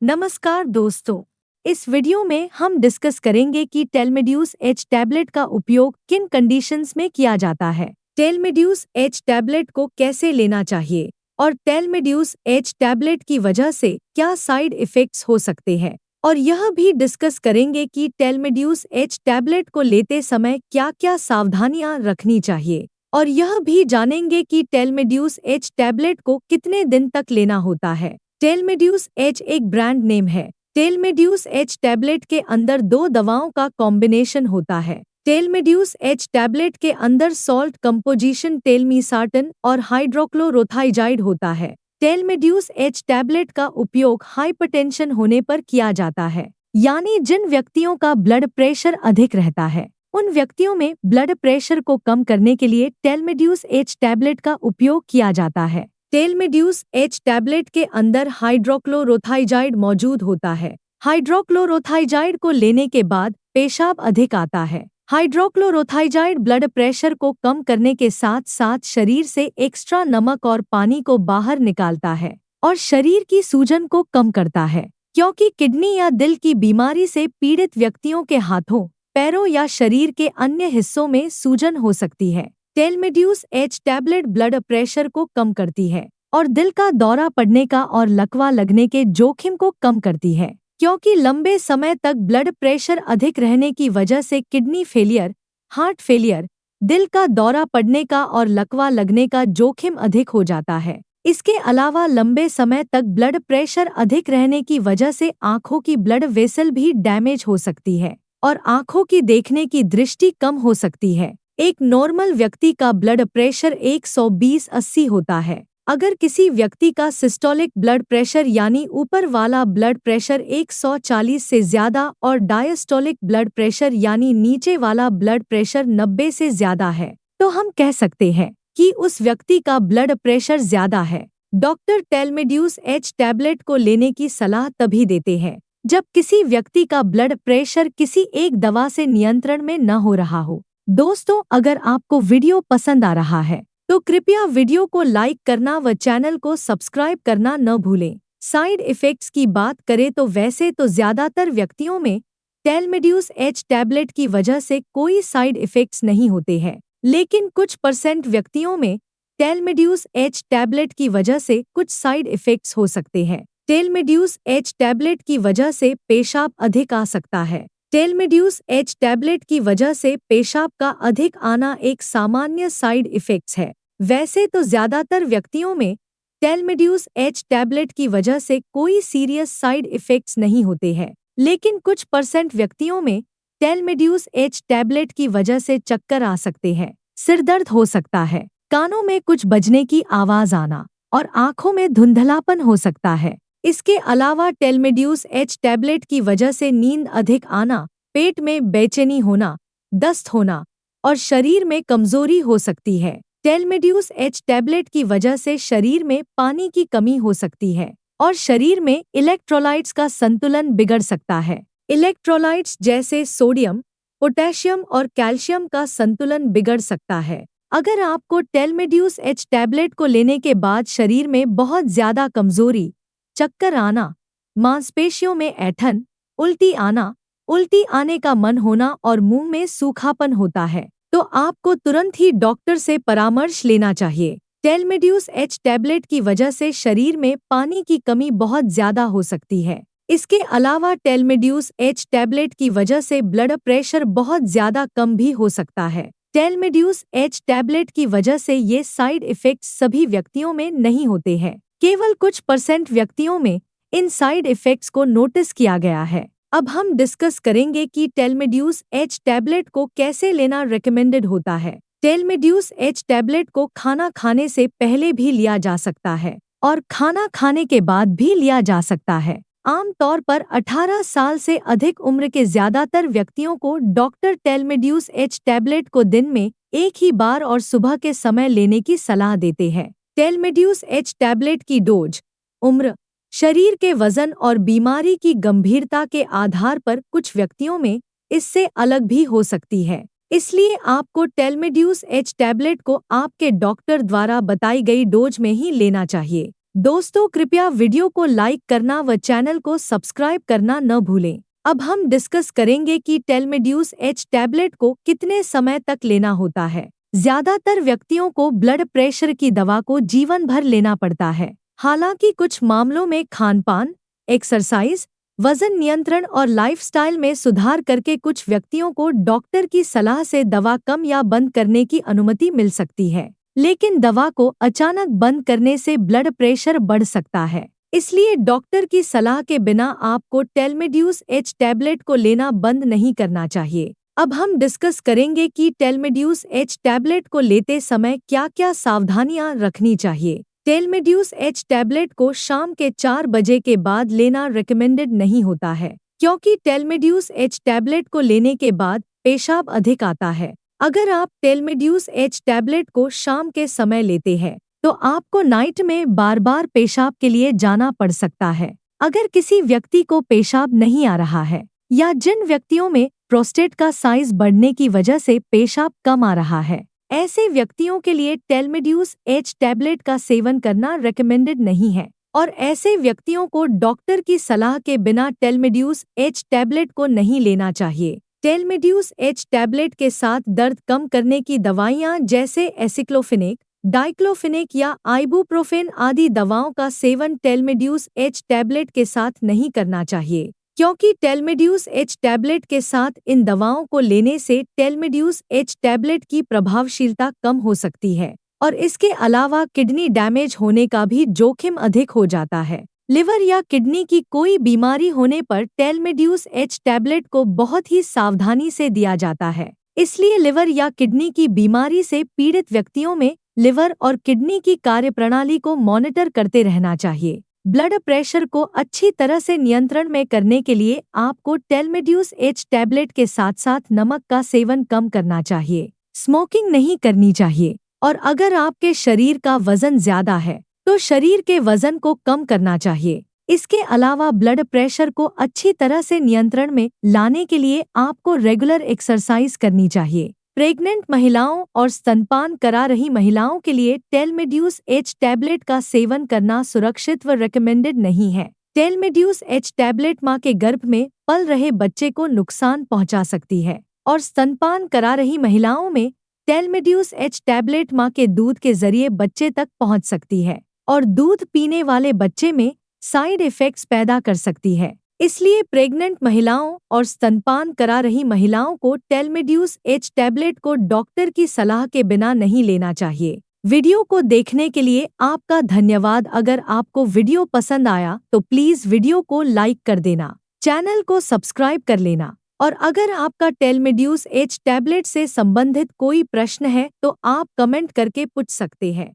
नमस्कार दोस्तों। इस वीडियो में हम डिस्कस करेंगे कि टेलमेड्यूस एच टैबलेट का उपयोग किन कंडीशंस में किया जाता है, टेलमेड्यूस एच टैबलेट को कैसे लेना चाहिए और टेलमेड्यूस एच टैबलेट की वजह से क्या साइड इफ़ेक्ट्स हो सकते हैं। और यह भी डिस्कस करेंगे कि टेलमेड्यूस एच टैबलेट को लेते समय क्या-क्या सावधानियां रखनी चाहिए और यह भी जानेंगे कि टेलमेड्यूस एच टैबलेट को कितने दिन तक लेना होता है। टेलमेड्यूस एच एक ब्रांड नेम है। टेलमेड्यूस एच टैबलेट के अंदर दो दवाओं का कॉम्बिनेशन होता है। टेलमेड्यूस एच टैबलेट के अंदर सॉल्ट कंपोजिशन टेलमीसार्टन और हाइड्रोक्लोरोथाइजाइड होता है। टेलमेड्यूस एच टैबलेट का उपयोग हाइपरटेंशन होने पर किया जाता है, यानी जिन व्यक्तियों का ब्लड प्रेशर अधिक रहता है उन व्यक्तियों में ब्लड प्रेशर को कम करने के लिए टेलमेड्यूस एच टैबलेट का उपयोग किया जाता है। टेलमेड्यूस एच टैबलेट के अंदर हाइड्रोक्लोरोथाइजाइड मौजूद होता है। हाइड्रोक्लोरोथाइजाइड को लेने के बाद पेशाब अधिक आता है। हाइड्रोक्लोरोथाइजाइड ब्लड प्रेशर को कम करने के साथ साथ शरीर से एक्स्ट्रा नमक और पानी को बाहर निकालता है और शरीर की सूजन को कम करता है, क्योंकि किडनी या दिल की बीमारी से पीड़ित व्यक्तियों के हाथों, पैरों या शरीर के अन्य हिस्सों में सूजन हो सकती है। टेलमेड्यूस एच टैबलेट ब्लड प्रेशर को कम करती है और दिल का दौरा पड़ने का और लकवा लगने के जोखिम को कम करती है, क्योंकि लंबे समय तक ब्लड प्रेशर अधिक रहने की वजह से किडनी फेलियर, हार्ट फेलियर, दिल का दौरा पड़ने का और लकवा लगने का जोखिम अधिक हो जाता है। इसके अलावा लंबे समय तक ब्लड प्रेशर अधिक रहने की वजह से आंखों की ब्लड वेसल भी डैमेज हो सकती है और आंखों की देखने की दृष्टि कम हो सकती है। एक नॉर्मल व्यक्ति का ब्लड प्रेशर 120/80 होता है। अगर किसी व्यक्ति का सिस्टोलिक ब्लड प्रेशर यानी ऊपर वाला ब्लड प्रेशर 140 से ज्यादा और डायस्टोलिक ब्लड प्रेशर यानी नीचे वाला ब्लड प्रेशर 90 से ज्यादा है, तो हम कह सकते हैं कि उस व्यक्ति का ब्लड प्रेशर ज्यादा है। डॉक्टर टेलमेड्यूस एच टैबलेट को लेने की सलाह तभी देते हैं जब किसी व्यक्ति का ब्लड प्रेशर किसी एक दवा से नियंत्रण में न हो रहा हो। दोस्तों, अगर आपको वीडियो पसंद आ रहा है तो कृपया वीडियो को लाइक करना व चैनल को सब्सक्राइब करना न भूलें। साइड इफ़ेक्ट्स की बात करें तो वैसे तो ज्यादातर व्यक्तियों में टेलमेड्यूस एच टैबलेट की वजह से कोई साइड इफ़ेक्ट्स नहीं होते हैं, लेकिन कुछ % व्यक्तियों में टेलमेड्यूस एच टैबलेट की वजह से कुछ साइड इफ़ेक्ट्स हो सकते हैं। टेलमेड्यूस एच टैबलेट की वजह से पेशाब अधिक आ सकता है। टेलमेड्यूस एच टैबलेट की वजह से पेशाब का अधिक आना एक सामान्य साइड इफ़ेक्ट्स है। वैसे तो ज्यादातर व्यक्तियों में टेलमेड्यूस एच टैबलेट की वजह से कोई सीरियस साइड इफ़ेक्ट्स नहीं होते हैं, लेकिन कुछ % व्यक्तियों में टेलमेड्यूस एच टैबलेट की वजह से चक्कर आ सकते हैं, सिर दर्द हो सकता है, कानों में कुछ बजने की आवाज आना और आंखों में धुंधलापन हो सकता है। इसके अलावा टेलमेड्यूस एच टैबलेट की वजह से नींद अधिक आना, पेट में बेचैनी होना, दस्त होना और शरीर में कमजोरी हो सकती है। टेलमेड्यूस एच टैबलेट की वजह से शरीर में पानी की कमी हो सकती है और शरीर में इलेक्ट्रोलाइट्स का संतुलन बिगड़ सकता है। इलेक्ट्रोलाइट्स जैसे सोडियम, पोटेशियम और कैल्शियम का संतुलन बिगड़ सकता है। अगर आपको टेलमेड्यूस एच टैबलेट को लेने के बाद शरीर में बहुत ज्यादा कमजोरी, चक्कर आना, मांसपेशियों में ऐंठन, उल्टी आने का मन होना और मुंह में सूखापन होता है, तो आपको तुरंत ही डॉक्टर से परामर्श लेना चाहिए। टेलमेड्यूस एच टैबलेट की वजह से शरीर में पानी की कमी बहुत ज्यादा हो सकती है। इसके अलावा टेलमेड्यूस एच टैबलेट की वजह से ब्लड प्रेशर बहुत ज्यादा कम भी हो सकता है। टेलमेड्यूस एच टैबलेट की वजह से ये साइड इफ़ेक्ट्स सभी व्यक्तियों में नहीं होते हैं, केवल कुछ % व्यक्तियों में इन साइड इफ़ेक्ट्स को नोटिस किया गया है। अब हम डिस्कस करेंगे कि टेलमेड्यूस एच टैबलेट को कैसे लेना रेकमेंडेड होता है। टेलमेड्यूस एच टैबलेट को खाना खाने से पहले भी लिया जा सकता है और खाना खाने के बाद भी लिया जा सकता है। आमतौर पर 18 साल से अधिक उम्र के ज्यादातर व्यक्तियों को डॉक्टर टेलमेड्यूस एच टैबलेट को दिन में एक ही बार और सुबह के समय लेने की सलाह देते हैं। टेलमेड्यूस एच टैबलेट की डोज, उम्र, शरीर के वजन और बीमारी की गंभीरता के आधार पर कुछ व्यक्तियों में इससे अलग भी हो सकती है। इसलिए आपको टेलमेड्यूस एच टैबलेट को आपके डॉक्टर द्वारा बताई गई डोज में ही लेना चाहिए। दोस्तों कृपया वीडियो को लाइक करना व चैनल को सब्सक्राइब करना न भूलें। अब हम डिस्कस करेंगे कि टेलमेड्यूस एच टैबलेट को कितने समय तक लेना होता है। ज्यादातर व्यक्तियों को ब्लड प्रेशर की दवा को जीवन भर लेना पड़ता है। हालांकि कुछ मामलों में खानपान, एक्सरसाइज, वजन नियंत्रण और लाइफस्टाइल में सुधार करके कुछ व्यक्तियों को डॉक्टर की सलाह से दवा कम या बंद करने की अनुमति मिल सकती है। लेकिन दवा को अचानक बंद करने से ब्लड प्रेशर बढ़ सकता है। इसलिए डॉक्टर की सलाह के बिना आपको टेलमेड्यूस एच टैबलेट को लेना बंद नहीं करना चाहिए। अब हम डिस्कस करेंगे कि टेलमेड्यूस एच टैबलेट को लेते समय क्या-क्या सावधानियां रखनी चाहिए। टेलमेड्यूस एच टैबलेट को शाम के 4 बजे के बाद लेना रिकमेंडेड नहीं होता है, क्योंकि टेलमेड्यूस एच टैबलेट को लेने के बाद पेशाब अधिक आता है। अगर आप टेलमेड्यूस एच टैबलेट को शाम के समय लेते हैं, तो आपको नाइट में बार बार पेशाब के लिए जाना पड़ सकता है। अगर किसी व्यक्ति को पेशाब नहीं आ रहा है या जिन व्यक्तियों में प्रोस्टेट का साइज बढ़ने की वजह से पेशाब कम आ रहा है, ऐसे व्यक्तियों के लिए टेलमेड्यूस एच टैबलेट का सेवन करना रिकमेंडेड नहीं है और ऐसे व्यक्तियों को डॉक्टर की सलाह के बिना टेलमेड्यूस एच टैबलेट को नहीं लेना चाहिए। टेलमेड्यूस एच टैबलेट के साथ दर्द कम करने की दवाइयां जैसे एसिक्लोफेनेक, डाइक्लोफेनेक या आइबुप्रोफेन आदि दवाओं का सेवन टेलमेड्यूस एच टैबलेट के साथ नहीं करना चाहिए, क्योंकि टेलमेड्यूस एच टैबलेट के साथ इन दवाओं को लेने से टेलमेड्यूस एच टैबलेट की प्रभावशीलता कम हो सकती है और इसके अलावा किडनी डैमेज होने का भी जोखिम अधिक हो जाता है। लिवर या किडनी की कोई बीमारी होने पर टेलमेड्यूस एच टैबलेट को बहुत ही सावधानी से दिया जाता है। इसलिए लिवर या किडनी की बीमारी से पीड़ित व्यक्तियों में लिवर और किडनी की कार्यप्रणाली को मॉनिटर करते रहना चाहिए। ब्लड प्रेशर को अच्छी तरह से नियंत्रण में करने के लिए आपको टेलमेड्यूस एच टैबलेट के साथ साथ नमक का सेवन कम करना चाहिए, स्मोकिंग नहीं करनी चाहिए और अगर आपके शरीर का वजन ज्यादा है तो शरीर के वजन को कम करना चाहिए। इसके अलावा ब्लड प्रेशर को अच्छी तरह से नियंत्रण में लाने के लिए आपको रेगुलर एक्सरसाइज करनी चाहिए। प्रेग्नेंट महिलाओं और स्तनपान करा रही महिलाओं के लिए टेलमेड्यूस एच टैबलेट का सेवन करना सुरक्षित व रिकमेंडेड नहीं है। टेलमेड्यूस एच टैबलेट मां के गर्भ में पल रहे बच्चे को नुकसान पहुंचा सकती है और स्तनपान करा रही महिलाओं में टेलमेड्यूस एच टैबलेट मां के दूध के जरिए बच्चे तक पहुंच सकती है और दूध पीने वाले बच्चे में साइड इफेक्ट्स पैदा कर सकती है। इसलिए प्रेग्नेंट महिलाओं और स्तनपान करा रही महिलाओं को टेलमेड्यूस एच टैबलेट को डॉक्टर की सलाह के बिना नहीं लेना चाहिए। वीडियो को देखने के लिए आपका धन्यवाद। अगर आपको वीडियो पसंद आया तो प्लीज वीडियो को लाइक कर देना, चैनल को सब्सक्राइब कर लेना और अगर आपका टेलमेड्यूस एच टैबलेट से संबंधित कोई प्रश्न है तो आप कमेंट करके पूछ सकते हैं।